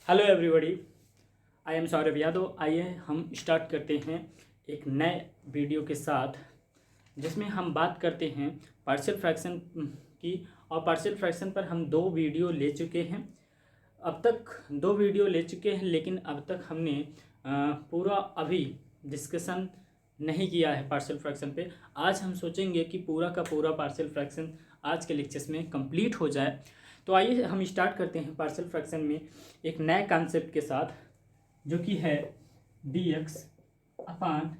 Hello everybody, I am Saurabh Yadav. आइए हम start करते हैं एक नए वीडियो के साथ, जिसमें हम बात करते हैं पार्शियल फ्रैक्शन की। और पार्शियल फ्रैक्शन पर हम दो वीडियो ले चुके हैं। अब तक दो वीडियो ले चुके हैं, लेकिन अब तक हमने पूरा अभी डिस्कशन नहीं किया है पार्शियल फ्रैक्शन पे। आज हम सोचेंगे कि पूरा का पूरा पार्शियल फ्रैक्शन आज के लेक्चर्स में कंप्लीट हो जाए। तो आइए हम स्टार्ट करते हैं पार्शियल फ्रैक्शन में एक नए कॉन्सेप्ट के साथ, जो कि है dx upon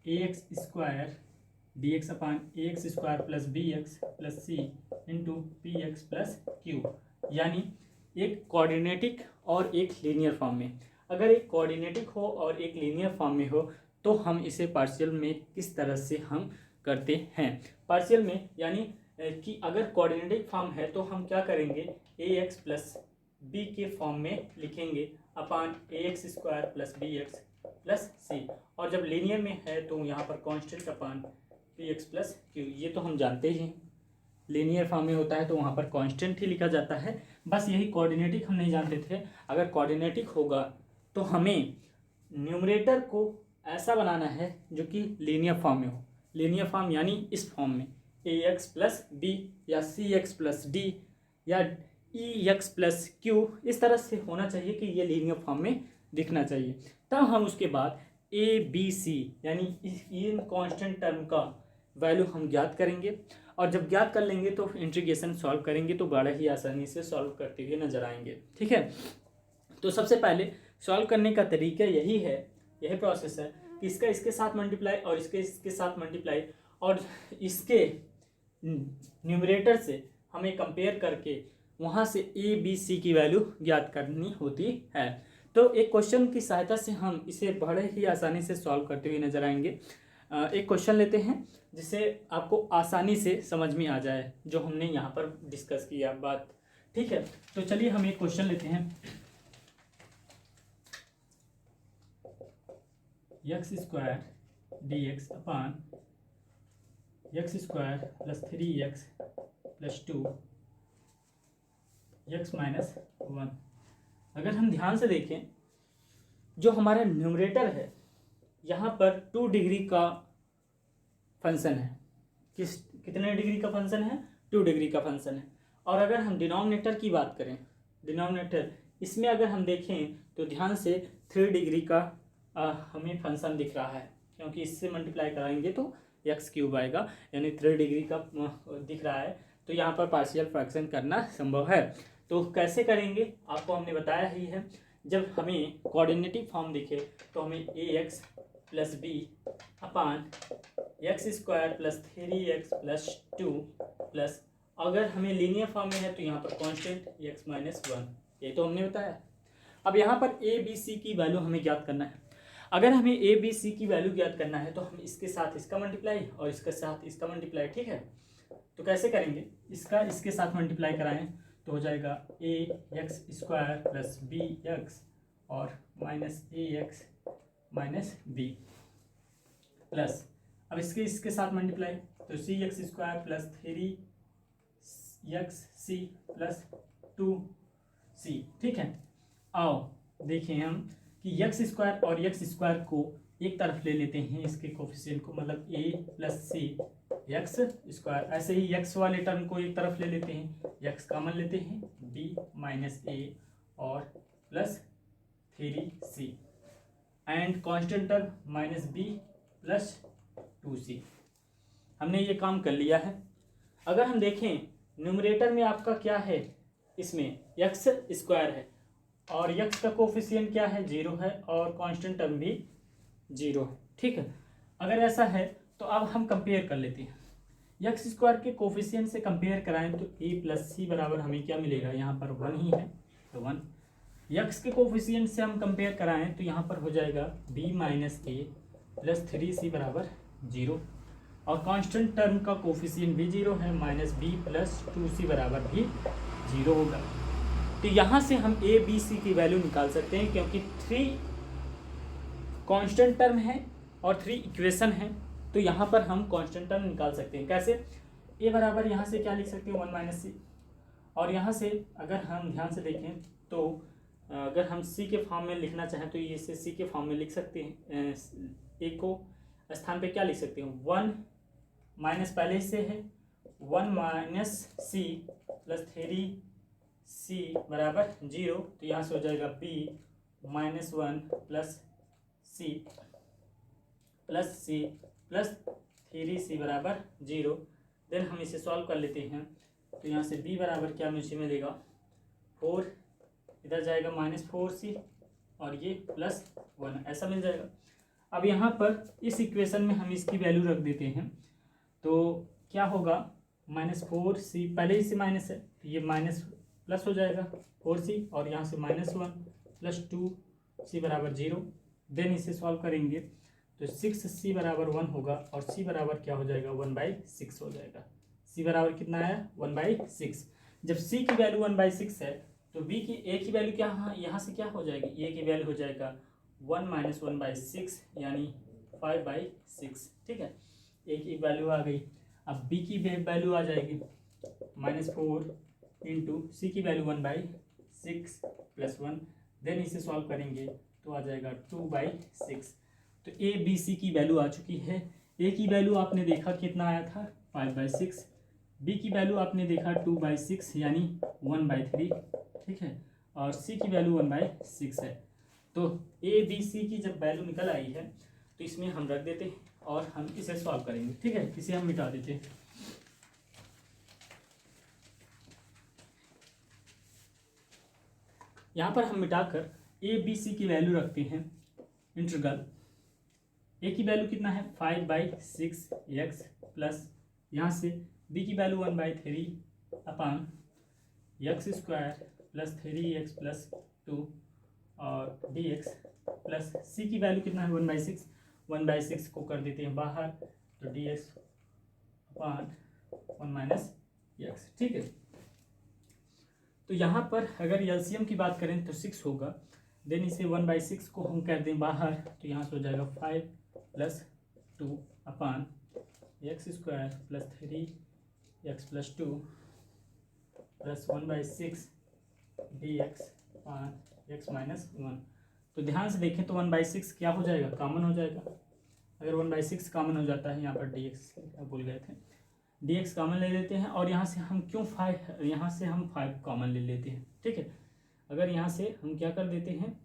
a x square plus b x plus c into p x plus q. यानी एक कोऑर्डिनेटिक और एक लीनियर फॉर्म में। अगर एक कोऑर्डिनेटिक हो और एक लीनियर फॉर्म में हो तो हम इसे पार्शियल में किस तरह से हम करते हैं। पार्शियल में यानी कि अगर कोऑर्डिनेटिक फॉर्म है तो हम क्या करेंगे, ए एक्स प्लस बी के फॉर्म में लिखेंगे upon a x square plus b x plus c. और जब लीनियर में है तो यहाँ पर constant upon p x plus q. ये तो हम जानते ही हैं, लीनियर फॉर्म में होता है तो वहाँ पर कांस्टेंट ही लिखा जाता है। बस यही कोऑर्डिनेटिक हम नहीं जानते थे। अगर कोऑर्डिनेटिक होगा तो हमें न्यूमरेटर को ऐसा बनाना है जो कि लीनियर फॉर्म में हो। लीनियर फॉर्म यानी इस फॉर्म में ए एक्स प्लस बी या सी एक्स प्लस डी या ई एक्स प्लस क्यू, इस तरह से होना चाहिए कि ये लीनियर फॉर्म में दिखना चाहिए। तब हम उसके बाद ए बी सी यानी इन कांस्टेंट टर्म का वैल्यू हम ज्ञात करेंगे। और जब ज्ञात कर लेंगे तो इंटीग्रेशन सॉल्व करेंगे तो बड़ा ही आसानी से सॉल्व करते हुए नजर आएंगे। ठीक है, तो सबसे पहले सॉल्व करने का तरीका यही है, यही प्रोसेस है कि इसका इसके साथ मल्टीप्लाई और इसके साथ मल्टीप्लाई, और इसके न्यूमरेटर से हमें कंपेयर करके वहाँ से ए बी सी की वैल्यू ज्ञात करनी होती है। तो एक क्वेश्चन की सहायता से हम इसे बड़े ही आसानी से सॉल्व करते हुए नजर आएंगे। एक क्वेश्चन लेते हैं जिससे आपको आसानी से समझ में आ जाए जो हमने यहाँ पर डिस्कस किया बात। ठीक है, तो चलिए हम एक क्वेश्चन लेते हैं। X square d x upon x square plus 3x plus 2 x minus 1। अगर हम ध्यान से देखें, जो हमारा न्यूमरेटर है यहाँ पर 2 डिग्री का फंक्शन है। कितने डिग्री का फंक्शन है? 2 डिग्री का फंक्शन है। और अगर हम डिनोमिनेटर की बात करें, डिनोमिनेटर इसमें अगर हम देखें तो ध्यान से 3 डिग्री का हमें फंक्शन दिख रहा है, क्योंकि इससे मल्टीप्लाई कराएंगे तो एक्स क्यूब आएगा, यानी 3 डिग्री का दिख रहा है। तो यहाँ पर पार्शियल फ्रैक्शन करना संभव है। तो कैसे करेंगे आपको हमने बताया ही है। जब हमें कोऑर्डिनेटिव फॉर्म दिखे तो हमें a x plus b upon x square plus 3x plus 2 plus, अगर हमें लीनियर फॉर्म में है तो यहाँ पर कांस्टेंट एक्स माइनस 1, ये तो हमने बताया। अब यहाँ पर ए बी सी की वैल्यू हमें ज्ञात करना है। अगर हमें ए बी सी की वैल्यू ज्ञात करना है तो हम इसके साथ इसका मल्टीप्लाई और इसके साथ इसका मल्टीप्लाई। ठीक है, तो कैसे करेंगे, इसका इसके साथ मल्टीप्लाई कराएं तो हो जाएगा a x square plus b x और minus a x minus b plus, अब इसके साथ मल्टीप्लाई तो c x square plus 3x c plus 2c। ठीक है, आओ देखें हम कि एक्स स्क्वायर और एक्स स्क्वायर को एक तरफ ले लेते हैं, इसके कोफिशिएंट को, मतलब a plus C x square. ऐसे ही x वाले टर्म को एक तरफ ले लेते हैं, x कॉमन लेते हैं, b माइनस a और plus 3c and constant term minus b plus 2c। हमने ये काम कर लिया है। अगर हम देखें न्यूमरेटर में आपका क्या है, इसमें एक्स स्क्वायर है और x का कोफिशिएंट क्या है, 0 है, और कांस्टेंट टर्म भी 0 है। ठीक है, अगर ऐसा है तो अब हम कंपेयर कर लेते हैं। एक्स स्क्वायर के कोफिशिएंट से कंपेयर कराएं तो a प्लस सी बराबर हमें क्या मिलेगा, यहाँ पर 1 ही है तो 1। एक्स के कोफिशिएंट से हम कंपेयर कराएं तो यहाँ पर हो जाएगा b minus a plus 3c बराबर 0, और कांस्टेंट टर्म का कोफिशिएंट भी 0 है, माइनस b प्लस 2c बराबर भी 0 होगा। तो यहाँ से हम ए बी सी की वैल्यू निकाल सकते हैं, क्योंकि 3 कांस्टेंट टर्म है और 3 इक्वेशन है। तो यहाँ पर हम कांस्टेंट टर्म निकाल सकते हैं। कैसे? ए बराबर यहाँ से क्या लिख सकते हैं, 1 माइनस सी, और यहाँ से अगर हम ध्यान से देखें तो अगर हम सी के फॉर्म में लिखना चाहें तो ये से सी के फॉर्म में लिख सकते हैं। ए को स्थान पे क्या लिख सकते हैं, 1 माइनस पहले से है 1 माइनस सी प्लस 3c बराबर 0, तो यहाँ से हो जाएगा b माइनस 1 प्लस सी प्लस 3c बराबर 0। देन हम इसे सॉल्व कर लेते हैं, तो यहाँ से b बराबर क्या मुझे मिलेगा 4, इधर जाएगा -4c और ये +1 ऐसा मिल जाएगा। अब यहाँ पर इस इक्वेशन में हम इसकी वैल्यू रख देते हैं, तो क्या होगा -4c, पहले ही से माइनस है तो ये माइनस प्लस हो जाएगा 4c और यहाँ से -1 प्लस 2c बराबर 0। देन इसे सॉल्व करेंगे तो 6c बराबर 1 होगा और c बराबर क्या हो जाएगा 1/6 हो जाएगा। c बराबर कितना आया 1/6। जब c की वैल्यू 1/6 है तो b की a की वैल्यू क्या यहाँ से क्या हो जाएगी, a की वैल्यू हो जाएगा 1 माइनस 1/6 यानी 5/6। ठीक है, a की वैल्यू आ गई। अब b की वैल्यू आ जाएगी -4 इंटू सी की वैल्यू 1/6 प्लस 1। देन इसे सॉल्व करेंगे तो आ जाएगा 2/6। तो ए बी सी की वैल्यू आ चुकी है। ए की वैल्यू आपने देखा कितना आया था 5/6, बी की वैल्यू आपने देखा 2/6 यानी 1/3। ठीक है, और सी की वैल्यू 1/6 है। तो ए बी सी की जब वैल्यू निकल आई है तो इसमें हम रख देते हैं और हम इसे सॉल्व करेंगे। ठीक है, इसे हम मिटा देते हैं। यहाँ पर हम मिटाकर ए बी सी की वैल्यू रखते हैं। इंटीग्रल ए की वैल्यू कितना है 5/6x प्लस यहाँ से बी की वैल्यू 1/3 अपान x² प्लस 3x प्लस 2 और dx प्लस c की वैल्यू कितना है 1/6 को कर देते हैं बाहर, तो dx अपान 1 माइनस x। ठीक है, तो यहाँ पर अगर एलसीएम की बात करें तो 6 होगा। देन इसे 1/6 को हम कर दें बाहर, तो यहाँ से हो जाएगा 5 प्लस 2 अपान x² plus 3x plus 2 plus 1/6 dx अपान x माइनस 1। तो ध्यान से देखें तो 1/6 क्या हो जाएगा, कॉमन हो जाएगा। अगर 1/6 कॉमन हो जाता है, यहाँ पर dx भूल गए थे, dx कॉमन ले लेते हैं और यहाँ से हम क्यों 5, यहाँ से हम 5 कॉमन ले लेते हैं। ठीक है, अगर यहाँ से हम क्या कर देते हैं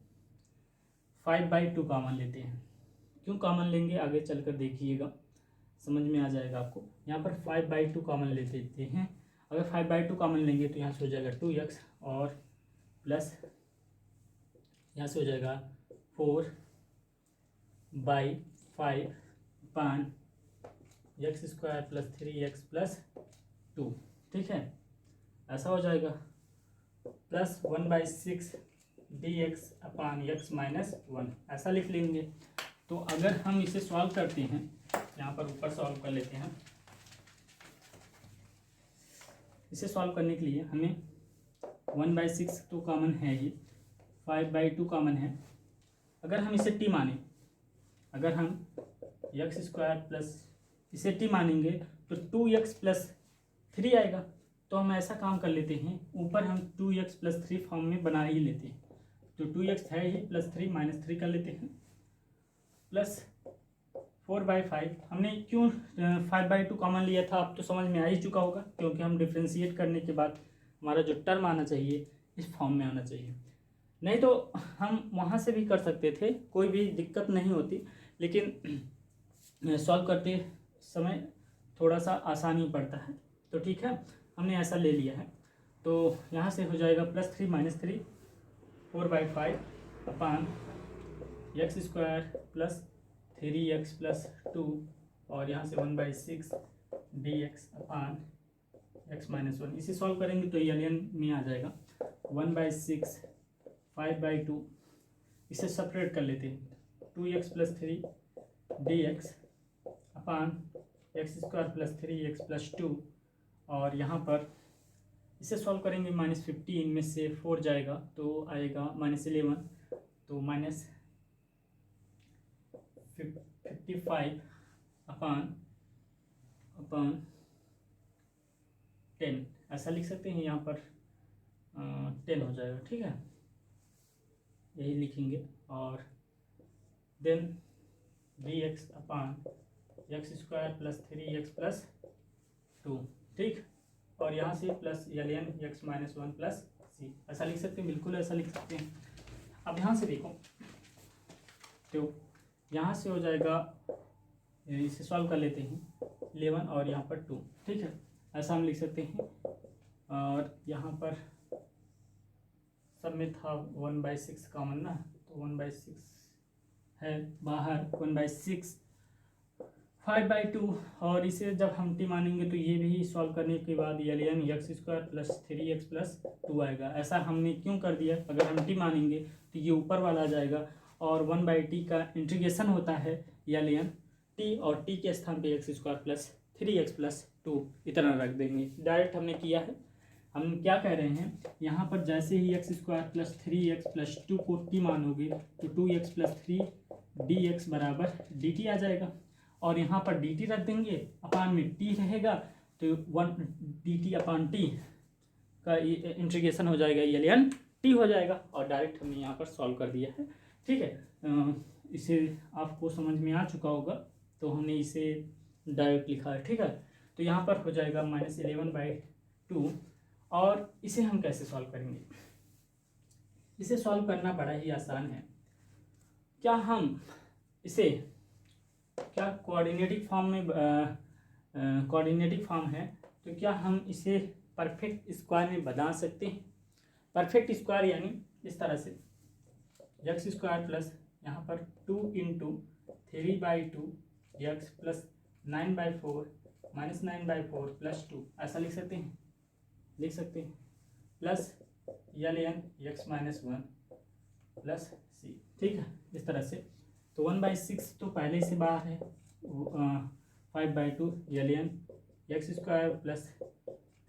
5/2 कॉमन लेते हैं। क्यों कॉमन लेंगे आगे चलकर देखिएगा, समझ में आ जाएगा आपको। यहाँ पर 5/2 कॉमन ले लेते हैं। अगर 5/2 कॉमन लेंगे तो यहाँ से हो जाएगा 2x और प्लस यहाँ से हो जाएगा 4/5 अपान x² प्लस 3x प्लस 2। ठीक है, ऐसा हो जाएगा प्लस 1/6 dx अपान x माइनस 1 ऐसा लिख लेंगे। तो अगर हम इसे सॉल्व करते हैं, यहाँ पर ऊपर सॉल्व कर लेते हैं। इसे सॉल्व करने के लिए हमें 1/6 तो कॉमन है ही, 5/2 कॉमन है। अगर हम इसे t माने, अगर हम x² प्लस इसे t मानेंगे तो 2x प्लस 3 आएगा। तो हम ऐसा काम कर लेते हैं, ऊपर हम 2x प्लस 3 फॉर्म में बना ही लेते हैं। तो 2x है ही प्लस 3 माइनस 3 कर लेते हैं प्लस 4/5। हमने क्यों 5/2 कॉमन लिया था अब तो समझ में आ ही चुका होगा, क्योंकि हम डिफ्रेंशिएट करने के बाद हमारा जो टर्म आना चाहिए इस फॉर्म में आना चाहिए। नहीं तो हम वहाँ से भी कर सकते थे, कोई भी दिक्कत नहीं होती, लेकिन सॉल्व करते समय थोड़ा सा आसानी पड़ता है। तो ठीक है, हमने ऐसा ले लिया है। तो यहाँ से हो जाएगा +3 माइनस 3 4/5 अपान x² प्लस 3x प्लस 2 और यहाँ से 1/6 dx अपान x माइनस 1। इसे सॉल्व करेंगे तो एलियन में आ जाएगा 1/6 5/2। इसे सेपरेट कर लेते हैं, 2x प्लस 3 dx अपान x² प्लस 3x प्लस 2 और यहाँ पर इसे सॉल्व करेंगे -15 में से 4 जाएगा तो आएगा -11, तो -55 अपान 10 ऐसा लिख सकते हैं। यहाँ पर 10 हो जाएगा। ठीक है, यही लिखेंगे, और then d x upon x square plus 3x plus 2, ठीक। और यहाँ से plus ln x minus 1 plus c, ऐसा लिख सकते हैं, बिल्कुल ऐसा लिख सकते हैं। अब ध्यान से देखो, तो यहाँ से हो जाएगा, इसे सॉल्व कर लेते हैं, 11 और यहाँ पर 2, ठीक है, ऐसा हम लिख सकते हैं। और यहाँ पर सब में था 1/6 कॉमन ना, तो 1/6 है बाहर, 1/6 5/2, और इसे जब हम टी मानेंगे तो ये भी सॉल्व करने के बाद ln x square plus 3x plus 2 आएगा। ऐसा हमने क्यों कर दिया, अगर हम टी मानेंगे तो ये ऊपर वाला आ जाएगा, और 1/t का इंटीग्रेशन होता है ln t, और t के स्थान पे x square plus 3x plus 2 इतना रख देंगे। डायरेक्ट हमने किया है। हम क्या कह रहे हैं, यहाँ पर जैसे ही x square plus 3x plus 2 को t मानोगे तो 2x प्लस 3 dx बराबर dt आ जाएगा, और यहाँ पर dt रख देंगे, अपान में t रहेगा, तो 1 dt अपान t का इंटीग्रेशन हो जाएगा ln t हो जाएगा, और डायरेक्ट हमने यहाँ पर सॉल्व कर दिया है, ठीक है। इसे आपको समझ में आ चुका होगा, तो हमने इसे डायरेक्ट लिखा है, ठीक है। तो यहाँ पर हो जाएगा -11/2, और इसे हम कैसे सॉल्व करेंगे, इसे सॉल्व करना बड़ा ही आसान है। क्या हम इसे, क्या कोऑर्डिनेटिक फॉर्म में कोऑर्डिनेटिक फॉर्म है, तो क्या हम इसे परफेक्ट स्क्वायर में बना सकते हैं। परफेक्ट स्क्वायर यानी इस तरह से एक्स स्क्वायर प्लस यहाँ पर 2 × 3/2 x प्लस 9/4 माइनस 9/4 प्लस 2, ऐसा लिख सकते हैं, plus ln x minus 1 plus c, ठीक है, इस तरह से। तो 1/6 तो पहले से बाहर है, 5/2 ln x square plus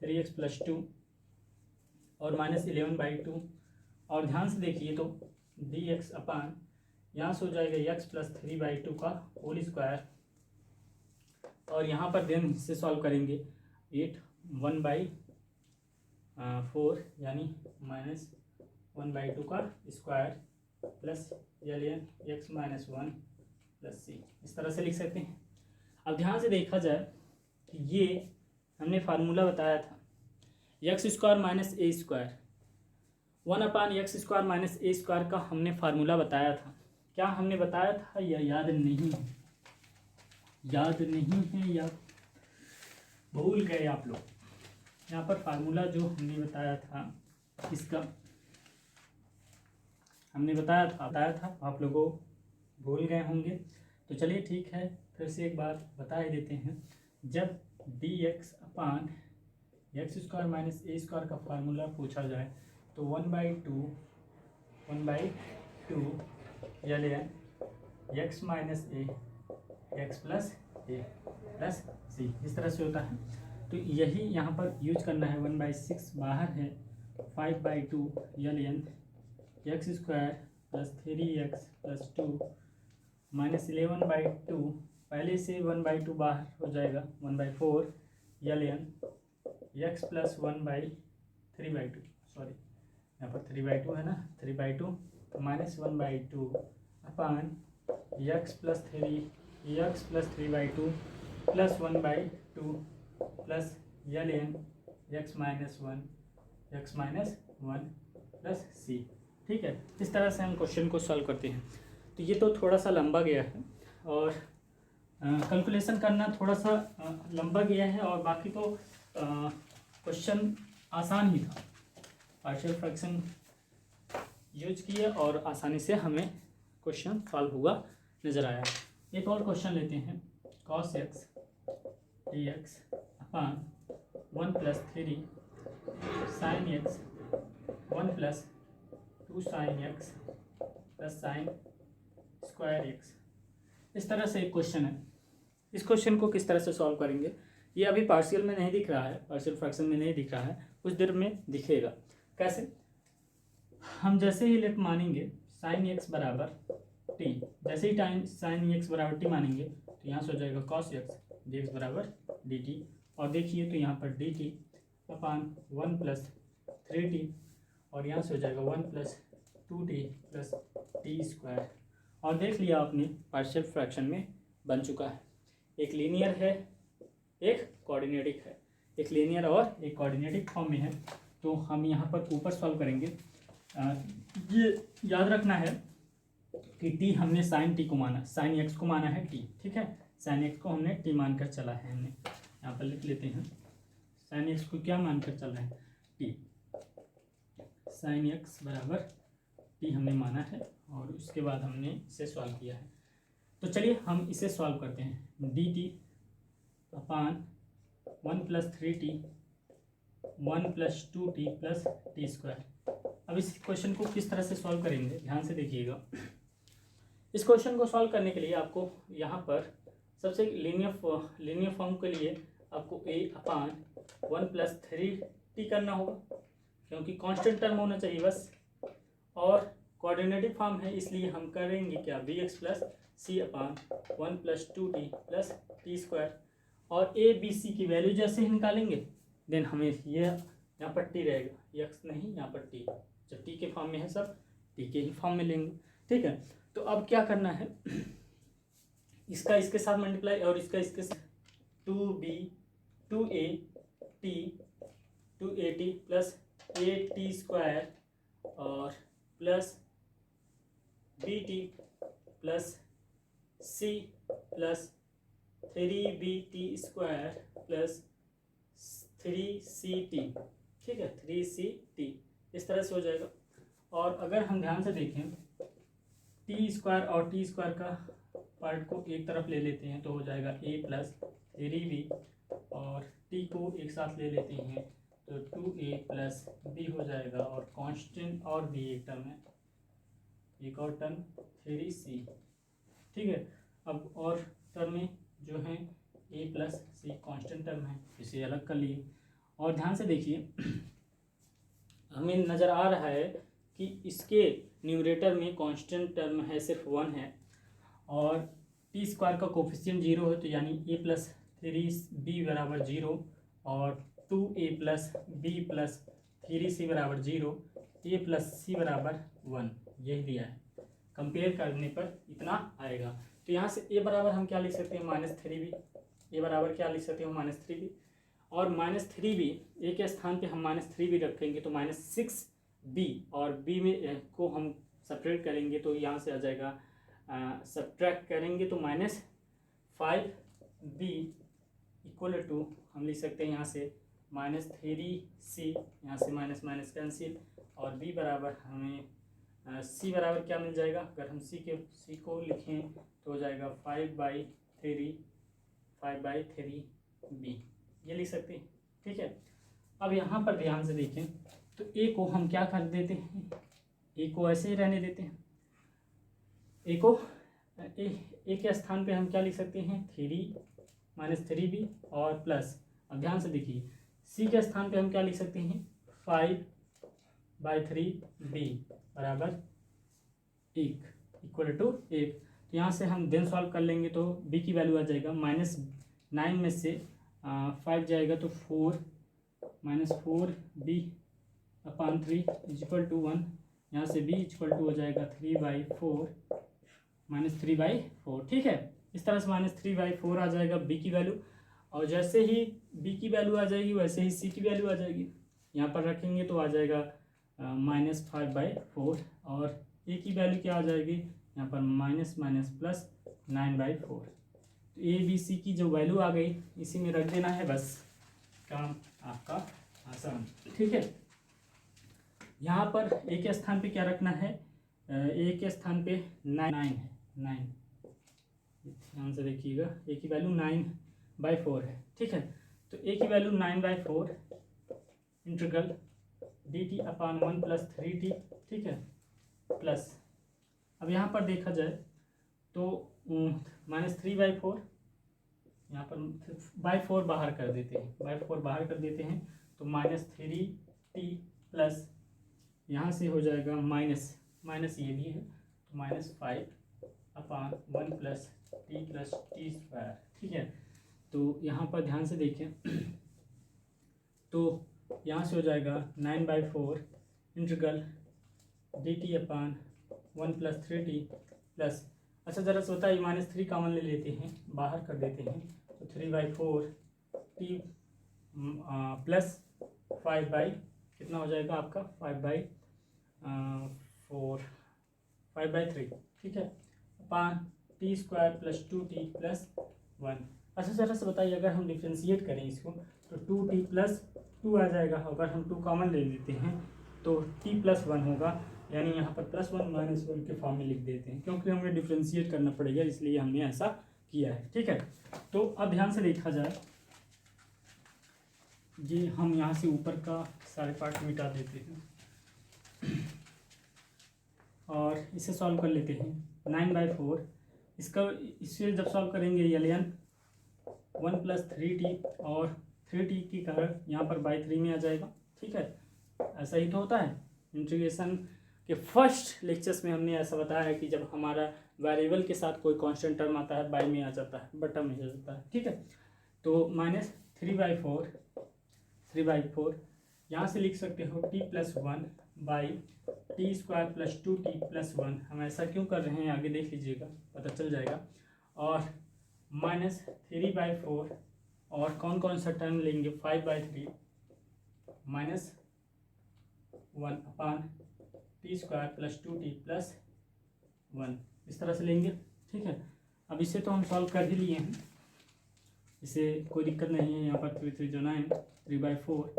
3x plus 2 और माइनस 11/2, और ध्यान से देखिए तो dx अपान यहाँ से हो जाएगा x प्लस 3/2 का होल स्क्वायर, और यहाँ पर देन से सॉल्व करेंगे 8 1/4 यानी माइनस 1/2 का square plus ln x minus 1 plus c, इस तरह से लिख सकते हैं। अब ध्यान से देखा जाए कि ये हमने फार्मूला बताया था एक्स स्क्वायर माइनस ए स्क्वायर, 1/x स्क्वायर माइनस ए स्क्वायर का हमने फार्मूला बताया था। क्या हमने बताया था या याद नहीं है, या भूल गए आप लोग। यहाँ पर फार्मूला जो हमने बताया था, इसका हमने बताया था आप लोगों भूल गए होंगे, तो चलिए ठीक है, फिर से एक बार बता ही देते हैं। जब dx अपान एक्स स्क्वायर माइनस ए स्क्वायर का फार्मूला पूछा जाए तो 1/2 ln x minus a x plus A plus c, इस तरह से होता है। तो यही यहाँ पर यूज करना है। 1/6 बाहर है, 5/2 ln x square plus 3x plus 2 minus 11/2, पहले से 1/2 बाहर हो जाएगा, 1/4 ln x प्लस 1/3/2, सॉरी यहाँ पर 3/2 है ना, 3/2 minus 1/2 upon x plus 3/2 plus 1/2 plus ln x minus 1 plus c, ठीक है। इस तरह से हम क्वेश्चन को सॉल्व करते हैं। तो ये तो थोड़ा सा लंबा गया है, और कैलकुलेशन करना थोड़ा सा लंबा गया है, और बाकी तो क्वेश्चन आसान ही था। पार्शियल फ्रैक्शन यूज किए और आसानी से हमें क्वेश्चन सॉल्व हुआ नज़र आया। एक और क्वेश्चन लेते हैं, cos x dx अपान 1 + 3 sin x 1 + 2 sin x plus sine square x, इस तरह से एक क्वेश्चन है। इस क्वेश्चन को किस तरह से सॉल्व करेंगे, ये अभी पार्शियल में नहीं दिख रहा है, पार्शियल फ्रैक्शन में नहीं दिख रहा है, कुछ देर में दिखेगा। कैसे, हम जैसे ही लेफ्ट मानेंगे साइन एक्स बराबर टी, जैसे ही टाइम साइन एक्स बराबर टी मानेंगे तो यहाँ से हो जाएगा कॉस एक्स डी एक्स बराबर डी टी, और देखिए तो यहाँ पर डी टी अपान 1 + 3t, और यहाँ से हो जाएगा 1 + 2t प्लस टी स्क्वायर। और देख लिया आपने पार्शियल फ्रैक्शन में बन चुका है। एक लीनियर है, एक कोऑर्डिनेटिक है, एक लीनियर और एक कोऑर्डिनेटिक फॉर्म में है। तो हम यहाँ पर ऊपर सॉल्व करेंगे। ये याद रखना है कि टी हमने साइन टी को माना, साइन एक्स को माना है टी, ठीक है। साइन एक्स को हमने टी मानकर चला है, हमने यहाँ पर लिख लेते हैं। साइन एक्स को क्या मानकर चल रहे हैं? टी। साइन एक्स बराबर टी हमने माना है और उसके बाद हमने इसे सॉल्व किया है। तो चलिए हम इसे सॉल्व करते हैं। D T upon 1 + 3t 1 + 2t plus T square. अब इस क्वेश्चन को किस तरह से सॉल्व करेंगे, ध्यान से देखिएगा। इस क्वेश्चन को सॉल्व करने के लिए आपको यहाँ पर सबसे लीनियर फॉर्म के लिए आपको a अपान 1 + 3t करना होगा, क्योंकि कांस्टेंट टर्म होना चाहिए बस। और कोऑर्डिनेटिव फॉर्म है, इसलिए हम करेंगे क्या, bx + c अपान 1 + 2t प्लस टी स्क्वायर। और a b c की वैल्यू जैसे ही निकालेंगे देन हमें ये यहाँ पर t रहेगा, x नहीं, यहाँ पर t। जब t के फॉर्म में है सब t के ही फॉर्म में लेंगे, ठीक है। तो अब क्या करना है, इसका इसके साथ मल्टीप्लाई और इसका इसके साथ 2b 2at 2at plus at square और plus bt plus c plus 3bt square plus 3ct, ठीक है, 3ct इस तरह से हो जाएगा। और अगर हम ध्यान से देखें टी स्क्वायर और टी स्क्वायर का पार्ट को एक तरफ ले लेते हैं तो हो जाएगा a + 3b और टी को एक साथ ले लेते हैं तो 2a + b हो जाएगा। और कांस्टेंट और भी एक टर्म है, एक और टर्म 3c, ठीक है। अब और टर्म में जो है a + c कांस्टेंट टर्म है, इसे अलग कर लिए। और ध्यान से देखिए हमें नज़र आ रहा है कि इसके न्यूमरेटर में कांस्टेंट टर्म है सिर्फ 1 है और टी स्क्वायर का कोफिशिएंट 0 है, तो यानी a + 3b बराबर 0 और 2a + b + 3c बराबर 0, a + c बराबर 1, यही दिया है। कंपेयर करने पर इतना आएगा। तो यहाँ से a बराबर हम क्या लिख सकते हैं, -3b। a बराबर क्या लिख सकते हैं, -3b। और -3b a के स्थान पे हम -3b रखेंगे तो -6b और b में को हम सब्ट्रैक्ट करेंगे तो यहाँ से आ जाएगा, सब्ट्रैक्ट करेंगे तो -5b इक्वल टू हम लिख सकते हैं यहाँ से -3c, यहाँ से माइनस माइनस कैंसिल। और b बराबर हमें c बराबर क्या मिल जाएगा, अगर हम c को लिखें तो हो जाएगा 5/3b, ये लिख सकते हैं, ठीक है। अब यहाँ पर ध्यान से देखें तो a को हम क्या कर देते हैं, a को ऐसे ही रहने देते हैं। a को a के स्थान पे हम क्या लिख सकते हैं, 3 - 3b और प्लस। अब ध्यान से देखिए c के स्थान पे हम क्या लिख सकते हैं, 5/3b बराबर 1 इक्वल टू 1। तो यहाँ से हम देन सॉल्व कर लेंगे तो b की वैल्यू आ जाएगा -9 में से 5 जाएगा तो 4 -4b/3 इक्वल टू 1। यहाँ से b इक्वल टू हो जाएगा 3/4 -3/4, ठीक है। इस तरह से -3/4 आ जाएगा b की वैल्यू। और जैसे ही b की वैल्यू आ जाएगी वैसे ही c की वैल्यू आ जाएगी, यहाँ पर रखेंगे तो आ जाएगा -5/4 और a की वैल्यू क्या आ जाएगी, यहाँ पर -9/4। तो ए बी सी की जो वैल्यू आ गई इसी में रख देना है, बस काम आपका आसान, ठीक है। यहाँ पर ए के स्थान पे क्या रखना है, ए के स्थान पे 9 है, 9, ध्यान से देखिएगा ए की वैल्यू 9/4 है, ठीक है। तो ए की वैल्यू 9/4 इंटीग्रल dt अपान 1 + 3t, ठीक है, प्लस। अब यहाँ पर देखा जाए तो -3/4, यहाँ पर /4 बाहर कर देते हैं, /4 बाहर कर देते हैं तो -3t प्लस यहाँ से हो जाएगा माइनस ये भी है तो -5/1 + t + t स्क्वायर, ठीक है। तो यहाँ पर ध्यान से देखें तो यहाँ से हो जाएगा 9/4 integral D T upon 1+3t plus, अच्छा ज़रा सा बताइए -3 कॉमन ले लेते हैं, बाहर कर देते हैं, तो 3/4t प्लस 5 कितना हो जाएगा आपका 5/3, ठीक है, अपान t² प्लस 2t प्लस 1। अच्छा ज़रा सा बताइए अगर हम डिफ्रेंशिएट करें इसको तो 2t प्लस 2 आ जाएगा, अगर हम 2 कॉमन ले लेते हैं तो t प्लस 1 होगा, यानी यहाँ पर +1 -1 के फॉर्म में लिख देते हैं, क्योंकि हमें डिफ्रेंशिएट करना पड़ेगा इसलिए हमने ऐसा किया है, ठीक है। तो अब ध्यान से देखा जाए, ये हम यहाँ से ऊपर का सारे पार्ट मिटा देते हैं और इसे सॉल्व कर लेते हैं। 9/4 इसका, इससे जब सॉल्व करेंगे ln 1+3t और 3t के कारण यहाँ पर बाई 3 में आ जाएगा, ठीक है। ऐसा ही तो होता है इंटीग्रेशन के फर्स्ट लेक्चर्स में, हमने ऐसा बताया है कि जब हमारा वेरिएबल के साथ कोई कांस्टेंट टर्म आता है बाई में आ जाता है, बटा में आ जाता है, ठीक है। तो -3/4 यहाँ से लिख सकते हो t + 1/t² plus 2t plus 1। हम ऐसा क्यों कर रहे हैं आगे देख लीजिएगा, पता चल जाएगा। और -3/4 और कौन कौन सा टर्म लेंगे 5/3 -1/t² प्लस 2t प्लस 1, इस तरह से लेंगे, ठीक है। अब इसे तो हम सॉल्व कर ही लिए हैं, इसे कोई दिक्कत नहीं है। यहाँ पर 3 3 जो 9, 3/4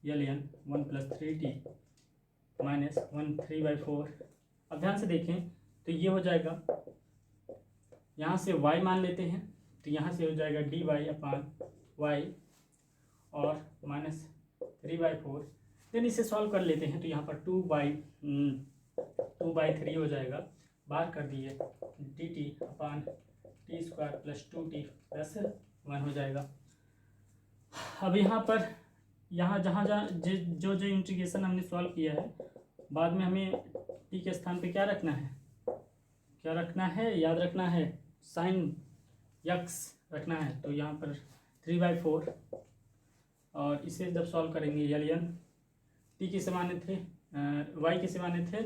ln 1+3t माइनस 1 3/4। अब ध्यान से देखें तो ये हो जाएगा, यहाँ से y मान लेते हैं तो यहाँ से हो जाएगा dy/y और -3/4। देन इसे सॉल्व कर लेते हैं तो यहाँ पर 2/3 हो जाएगा, बाहर कर दिए dt/t² प्लस 2t प्लस 1 हो जाएगा। अब यहाँ पर जहाँ जो इंटीग्रेशन हमने सॉल्व किया है, बाद में हमें t के स्थान पे क्या रखना है, याद रखना है sin x रखना है। तो यहाँ पर 3/4 और इसे जब सॉल्व करेंगे ln t के समान थे, y के समान थे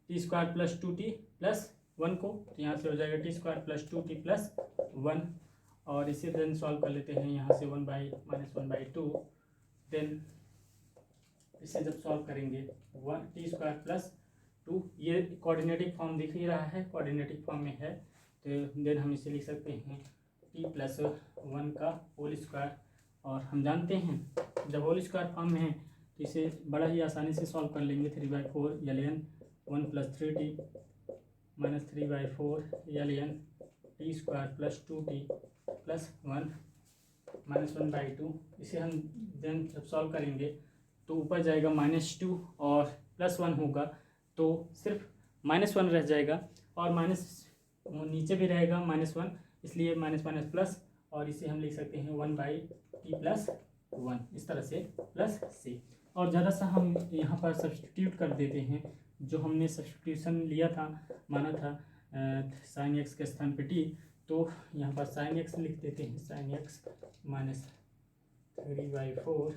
t² प्लस 2t प्लस 1 को, तो यहाँ से हो जाएगा t² प्लस 2t प्लस 1। और इसे देन सॉल्व कर लेते हैं यहाँ से 1/-1/2। देन इसे जब सॉल्व करेंगे 1t² प्लस 2, ये कोऑर्डिनेटिक फॉर्म दिख ही रहा है, कोऑर्डिनेटिक फॉर्म में है, तो देन हम इसे लिख सकते हैं t + 1 का होल स्क्वायर। और हम जानते हैं जब होल स्क्वायर फॉर्म में है तो इसे बड़ा ही आसानी से सॉल्व कर लेंगे। 3/4 ln 1+3t minus 3/4 ln t² plus 2t plus 1 -1/2। इसे हम देन जब सॉल्व करेंगे तो ऊपर जाएगा -2 और +1 होगा, तो सिर्फ -1 रह जाएगा, और माइनस नीचे भी रहेगा -1, इसलिए माइनस प्लस, और इसे हम लिख सकते हैं 1/t प्लस 1, इस तरह से प्लस c। और ज़्यादा सा हम यहाँ पर सब्स्टिट्यूट कर देते हैं, जो हमने सब्स्टिट्यूशन लिया था, माना था sin x के स्थान पे t, तो यहाँ पर sin x लिख देते हैं, sin x -3/4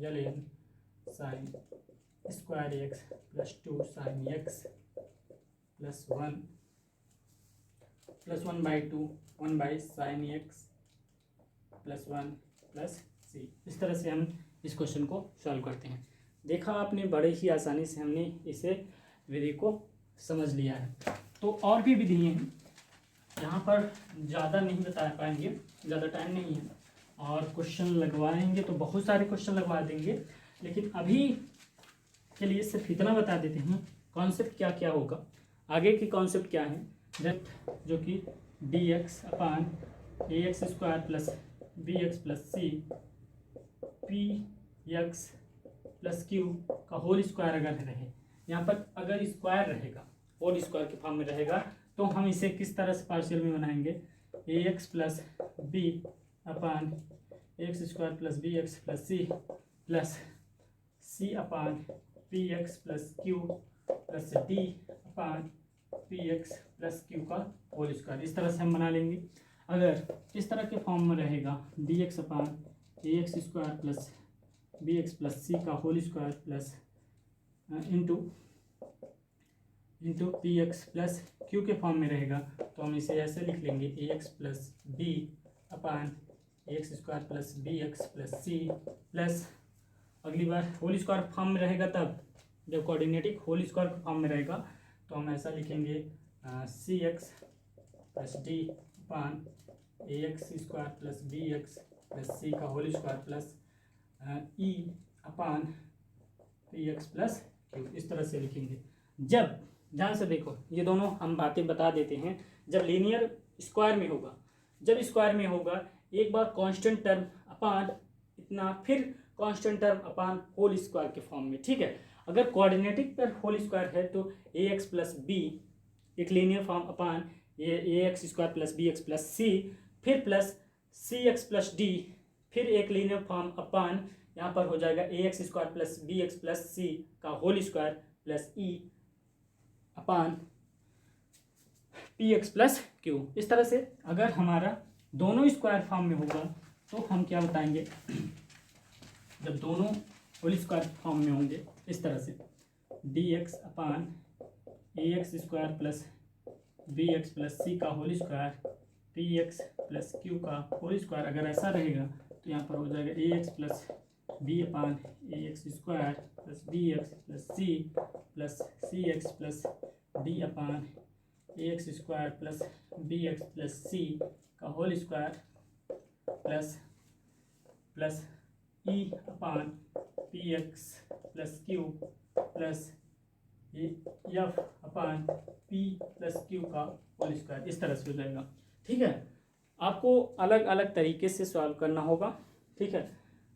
ln sin square x plus 2 sin x plus 1 plus 1/2 1/sin x plus 1 plus c। इस तरह से हम इस क्वेश्चन को सॉल्व करते हैं। देखा आपने, बड़े ही आसानी से हमने इसे विधि को समझ लिया है। तो और भी विधि हैं, यहाँ पर ज़्यादा नहीं बता पाएंगे, ज़्यादा टाइम नहीं है, और क्वेश्चन लगवाएंगे तो बहुत सारे क्वेश्चन लगवा देंगे, लेकिन अभी के लिए सिर्फ इतना बता देते हैं कॉन्सेप्ट क्या क्या होगा। आगे की कॉन्सेप्ट क्या है, जो कि dx/ax² plus bx plus c px plus q का होल स्क्वायर अगर रहे, यहाँ पर अगर स्क्वायर रहेगा, होल स्क्वायर के फॉर्म में रहेगा, तो हम इसे किस तरह से पार्शियल में बनाएंगे, ax प्लस b अपान x² plus bx plus c plus c अपान px plus q plus d अपान px प्लस q का होल स्क्वायर, इस तरह से हम बना लेंगे। अगर इस तरह के फॉर्म में रहेगा dx upon ax² plus bx plus c का whole square plus into into p x plus q के फॉर्म में रहेगा, तो हम इसे ऐसे लिख लेंगे a x plus b upon a x square plus b x plus C plus, अगली बार होल स्क्वायर फॉर्म में रहेगा तब जब कोऑर्डिनेटिक होल स्क्वायर फॉर्म में रहेगा तो हम ऐसा लिखेंगे c x plus d upon a x square plus b x plus c का whole square plus e upon p x plus q, इस तरह से लिखेंगे। जब ध्यान से देखो ये दोनों हम बातें बता देते हैं, जब लीनियर स्क्वायर में होगा, जब स्क्वायर में होगा एक बार कांस्टेंट टर्म अपान इतना, फिर कांस्टेंट टर्म अपान होल स्क्वायर के फॉर्म में, ठीक है। अगर कोऑर्डिनेटिक पर होल स्क्वायर है तो ए एक्स प्लस बी एक linear form upon a x square plus b x plus c, फिर प्लस सी एक्स प्लस डी, फिर एक लीनियर फॉर्म अपान यहाँ पर हो जाएगा a x square plus b x plus c का whole square plus e upon p x plus q. इस तरह से अगर हमारा दोनों स्क्वायर फॉर्म में होगा तो हम क्या बताएंगे, जब दोनों होल स्क्वायर फॉर्म में होंगे इस तरह से d x upon a x square plus b x plus c का whole square p x plus q का होल स्क्वायर, अगर ऐसा रहेगा तो यहाँ पर हो जाएगा a x plus b upon a x square plus b x plus C x plus d upon a x square plus b x plus c का whole square plus e upon p x plus q plus f अपान P plus q का whole square, इस तरह से हो जाएगा, ठीक है। आपको अलग अलग तरीके से सॉल्व करना होगा, ठीक है,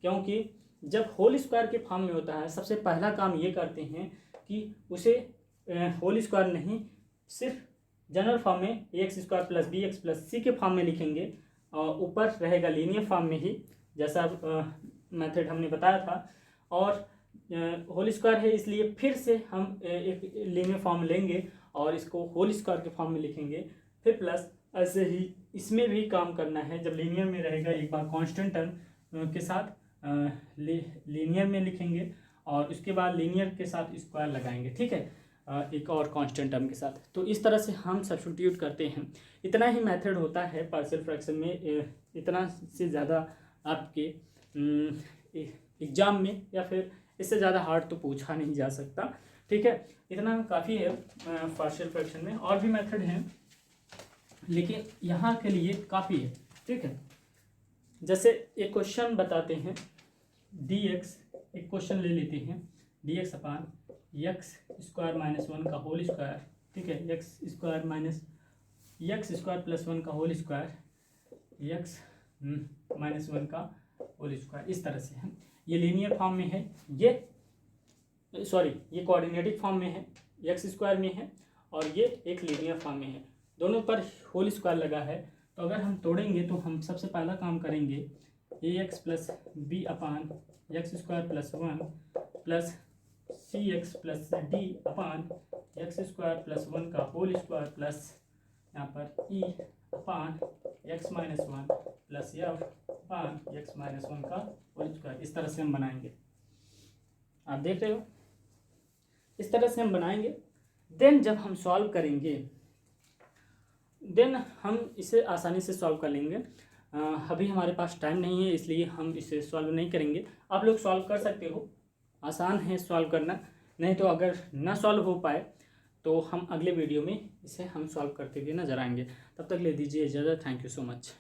क्योंकि जब होल स्क्वायर के फॉर्म में होता है सबसे पहला काम ये करते हैं कि उसे होल स्क्वायर नहीं सिर्फ जनरल फॉर्म में a x square plus b x plus c के फॉर्म में लिखेंगे, और ऊपर रहेगा लीनियर फॉर्म में ही जैसा मेथड हमने बताया था, और होल स्क्वायर है इसलिए फिर से हम एक लीनियर फॉर्म लेंगे और इसको होल स्क्वायर के फॉर्म में लिखेंगे, फिर प्लस ऐसे ही इसमें भी काम करना है। जब लीनियर में रहेगा एक बार कांस्टेंट टर्म के साथ लीनियर में लिखेंगे और उसके बाद लीनियर के साथ स्क्वायर लगाएंगे, ठीक है, एक और कांस्टेंट टर्म के साथ। तो इस तरह से हम सब्स्टिट्यूट करते हैं। इतना ही मेथड होता है पार्शियल फ्रैक्शन में, इतना से ज़्यादा आपके एग्ज़ाम में या फिर इससे ज़्यादा हार्ड तो पूछा नहीं जा सकता, ठीक है। इतना काफ़ी है पार्शियल फ्रैक्शन में, और भी मेथड हैं लेकिन यहाँ के लिए काफ़ी है, ठीक है। जैसे एक क्वेश्चन बताते हैं डी एक्स, एक क्वेश्चन ले लेते हैं d x upon x square minus one का होल स्क्वायर, ठीक है, x square minus x square plus one का whole square x minus one का होल स्क्वायर, इस तरह से है। ये लीनियर फॉर्म में है, ये कोऑर्डिनेटिक फॉर्म में है, एक्स स्क्वायर में है, और ये एक लीनियर फॉर्म में है, दोनों पर होल स्क्वायर लगा है। तो अगर हम तोड़ेंगे तो हम सबसे पहला काम करेंगे a x plus b upon x square plus one plus C x plus d upon x square plus one का होल स्क्वायर प्लस यहाँ पर e upon x minus one plus f upon x minus one का whole square. इस तरह से हम बनाएंगे, आप देख रहे हो, इस तरह से हम बनाएंगे। देन जब हम सॉल्व करेंगे देन हम इसे आसानी से सॉल्व कर लेंगे। अभी हमारे पास टाइम नहीं है इसलिए हम इसे सॉल्व नहीं करेंगे। आप लोग सॉल्व कर सकते हो, आसान है सॉल्व करना, नहीं तो अगर ना सॉल्व हो पाए तो हम अगले वीडियो में इसे हम सॉल्व करते हुए नजर आएंगे। तब तक ले दीजिए इजाज़त। Thank you so much.